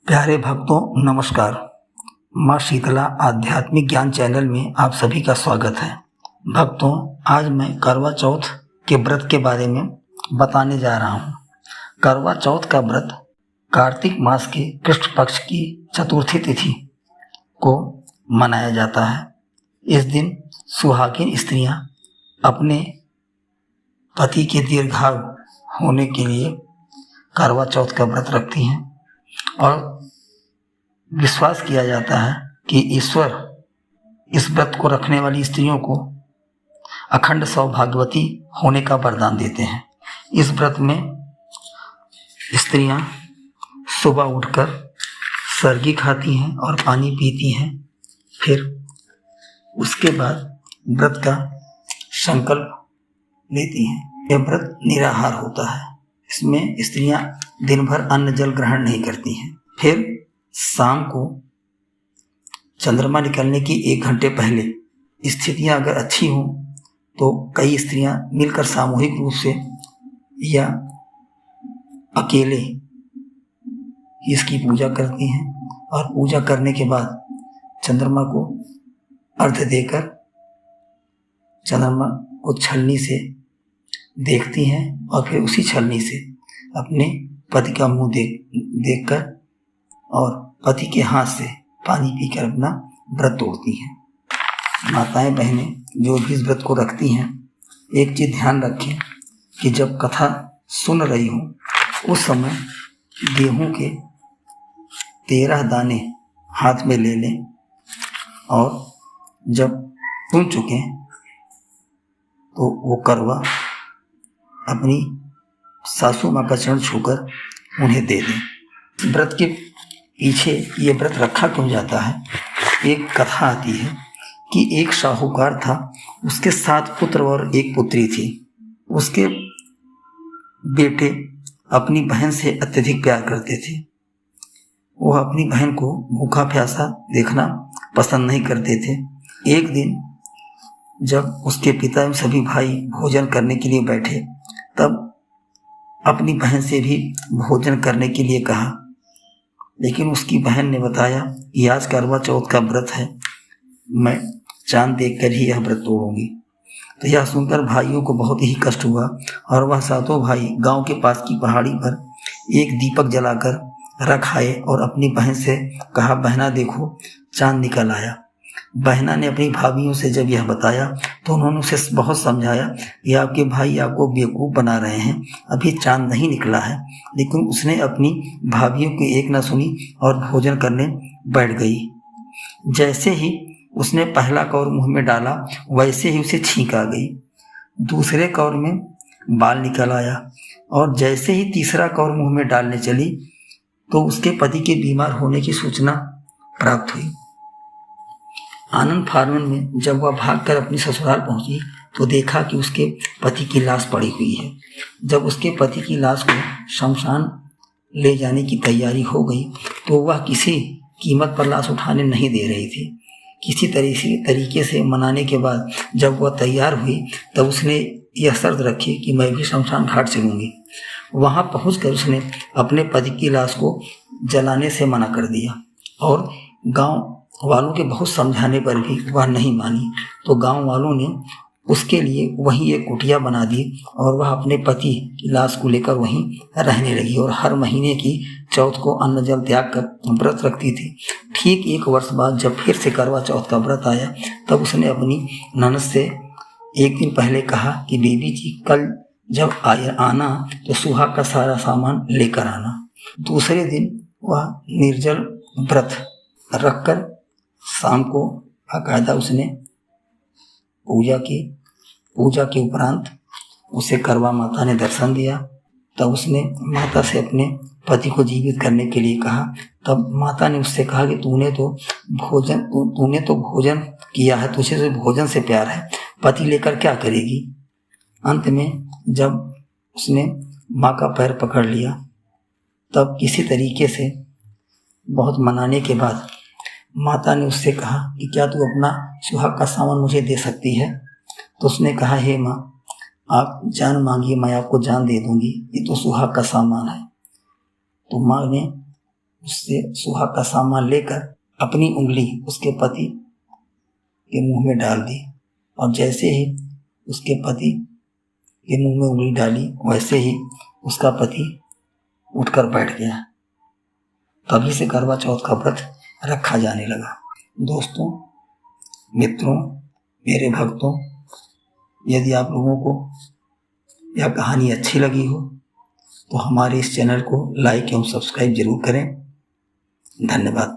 प्यारे भक्तों नमस्कार। माँ शीतला आध्यात्मिक ज्ञान चैनल में आप सभी का स्वागत है। भक्तों, आज मैं करवा चौथ के व्रत के बारे में बताने जा रहा हूँ। करवा चौथ का व्रत कार्तिक मास के कृष्ण पक्ष की चतुर्थी तिथि को मनाया जाता है। इस दिन सुहागिन स्त्रियां अपने पति के दीर्घायु होने के लिए करवा चौथ का व्रत रखती हैं और विश्वास किया जाता है कि ईश्वर इस व्रत को रखने वाली स्त्रियों को अखंड सौभाग्यवती होने का वरदान देते हैं। इस व्रत में स्त्रियां सुबह उठकर सरगी खाती हैं और पानी पीती हैं। फिर उसके बाद व्रत का संकल्प लेती हैं। यह व्रत निराहार होता है। इसमें स्त्रियां दिन भर अन्न जल ग्रहण नहीं करती हैं। फिर शाम को चंद्रमा निकलने की 1 घंटे पहले स्थितियां अगर अच्छी हों तो कई स्त्रियां मिलकर सामूहिक रूप से या अकेले इसकी पूजा करती हैं और पूजा करने के बाद चंद्रमा को अर्घ्य देकर चंद्रमा को छलनी से देखती हैं और फिर उसी छलनी से अपने पति का मुंह देखकर और पति के हाथ से पानी पीकर अपना व्रत तोड़ती हैं। माताएं बहनें जो भी इस व्रत को रखती हैं, एक चीज़ ध्यान रखें कि जब कथा सुन रही हो उस समय गेहूं के 13 दाने हाथ में ले लें और जब सुन चुके तो वो करवा अपनी सासू माँ का चरण छूकर उन्हें दे दें। व्रत के पीछे ये व्रत रखा क्यों जाता है? एक कथा आती है कि एक साहूकार था, उसके 7 पुत्र और 1 पुत्री थी। उसके बेटे अपनी बहन से अत्यधिक प्यार करते थे। वह अपनी बहन को भूखा प्यासा देखना पसंद नहीं करते थे। एक दिन जब उसके पिता एवं सभी भाई भोजन करने के लिए बैठे, तब अपनी बहन से भी भोजन करने के लिए कहा, लेकिन उसकी बहन ने बताया कि आज करवा चौथ का व्रत है, मैं चांद देखकर ही यह व्रत तोड़ूंगी। तो यह सुनकर भाइयों को बहुत ही कष्ट हुआ और वह 7 भाई गांव के पास की पहाड़ी पर एक दीपक जलाकर रख आए और अपनी बहन से कहा, बहना देखो चांद निकल आया। बहना ने अपनी भाभियों से जब यह बताया तो उन्होंने उसे बहुत समझाया कि आपके भाई आपको बेवकूफ़ बना रहे हैं, अभी चांद नहीं निकला है। लेकिन उसने अपनी भाभियों की एक न सुनी और भोजन करने बैठ गई। जैसे ही उसने पहला कौर मुंह में डाला वैसे ही उसे छींक आ गई। दूसरे कौर में बाल निकल आया और जैसे ही तीसरा कौर मुंह में डालने चली तो उसके पति के बीमार होने की सूचना प्राप्त हुई। आनंद फानन में जब वह भागकर अपनी ससुराल पहुंची तो देखा कि उसके पति की लाश पड़ी हुई है। जब उसके पति की लाश को शमशान ले जाने की तैयारी हो गई तो वह किसी कीमत पर लाश उठाने नहीं दे रही थी। किसी तरीके से मनाने के बाद जब वह तैयार हुई तब उसने यह शर्त रखी कि मैं भी शमशान घाट चलूँगी। वहाँ पहुँचकर उसने अपने पति की लाश को जलाने से मना कर दिया और गांव वालों के बहुत समझाने पर भी वह नहीं मानी। तो गांव वालों ने उसके लिए वहीं एक कुटिया बना दी और वह अपने पति की लाश को लेकर वहीं रहने लगी और हर महीने की चौथ को अन्न जल त्याग कर व्रत रखती थी। ठीक 1 वर्ष बाद जब फिर से करवा चौथ का व्रत आया तब उसने अपनी ननद से एक दिन पहले कहा कि बेबी जी कल जब आना तो सुहाग का सारा सामान लेकर आना। दूसरे दिन वह निर्जल व्रत रखकर शाम को बाकायदा उसने पूजा के उपरांत उसे करवा माता ने दर्शन दिया। तब उसने माता से अपने पति को जीवित करने के लिए कहा। तब माता ने उससे कहा कि तूने तो भोजन किया है, तुझे तो भोजन से प्यार है, पति लेकर क्या करेगी। अंत में जब उसने माँ का पैर पकड़ लिया तब किसी तरीके से बहुत मनाने के बाद माता ने उससे कहा कि क्या तू अपना सुहाग का सामान मुझे दे सकती है। तो उसने कहा, हे माँ, आप जान मांगिए, मैं आपको जान दे दूंगी, ये तो सुहाग का सामान है। तो माँ ने उससे सुहाग का सामान लेकर अपनी उंगली उसके पति के मुंह में डाल दी, और जैसे ही उसके पति के मुंह में उंगली डाली वैसे ही उसका पति उठकर बैठ गया। तभी से करवा चौथ का व्रत रखा जाने लगा। दोस्तों, मित्रों, मेरे भक्तों, यदि आप लोगों को यह कहानी अच्छी लगी हो तो हमारे इस चैनल को लाइक एवं सब्सक्राइब जरूर करें। धन्यवाद।